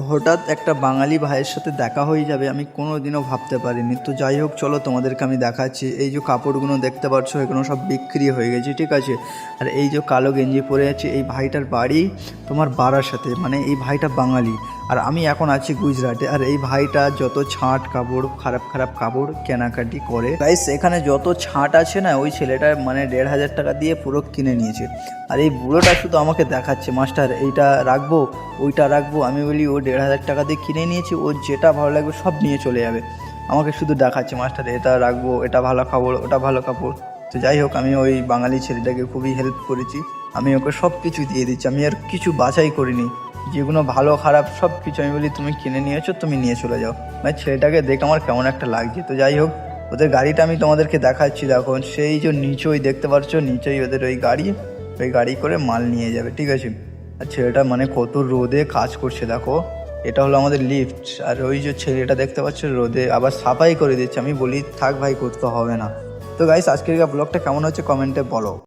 হঠাৎ একটা বাঙালি ভাইয়ের সাথে দেখা হয়ে যাবে আমি কোনোদিনও ভাবতে পারিনি। তো যাই হোক, চলো তোমাদেরকে আমি দেখাচ্ছি। এই যে কাপড়গুলো দেখতে পাচ্ছ, এগুলো সব বিক্রি হয়ে গেছে, ঠিক আছে। আর এই যে কালো গেঞ্জি পরে আছে, এই ভাইটার বাড়ি তোমার বারাসাতে, মানে এই ভাইটা বাঙালি। আর আমি এখন আছি গুজরাটে। আর এই ভাইটা যত ছাঁট কাপড়, খারাপ খারাপ কাপড় কেনাকাটি করে, গাইস এখানে যত ছাঁট আছে না, ওই ছেলেটা মানে 1,500 টাকা দিয়ে পুরো কিনে নিয়েছে। আর এই বুড়োটা শুধু আমাকে দেখাচ্ছে, মাস্টার এইটা রাখবো, ওইটা রাখবো। আমি বলি ও 1,500 টাকা দিয়ে কিনে নিয়েছি, ওর যেটা ভালো লাগবে সব নিয়ে চলে যাবে। আমাকে শুধু দেখাচ্ছে, মাস্টার এটা রাখবো, এটা ভালো কাপড়, ওটা ভালো কাপড়। তো যাই হোক, আমি ওই বাঙালি ছেলেটাকে খুবই হেল্প করেছি। আমি ওকে সব কিছু দিয়ে দিচ্ছি, আমি আর কিছু বাছাই করিনি। যেগুলো ভালো খারাপ সব কিছু আমি বলি তুমি কিনে নিয়েছো, তুমি নিয়ে চলে যাও। মানে ছেলেটাকে দেখে আমার কেমন একটা লাগছে। তো যাই হোক, ওদের গাড়িটা আমি তোমাদেরকে দেখাচ্ছি। দেখো সেই যে নিচেই দেখতে পাচ্ছ, নিচেই ওদের ওই গাড়ি, ওই গাড়ি করে মাল নিয়ে যাবে, ঠিক আছে। আর ছেলেটা মানে কত রোদে কাজ করছে দেখো। এটা হলো আমাদের লিফট। আর ওই যে ছেলেটা দেখতে পাচ্ছ রোদে আবার সাফাই করে দিচ্ছে। আমি বলি থাক ভাই, করতে হবে না। তো গাইস, আজকের ব্লগটা কেমন হচ্ছে কমেন্টে বলো।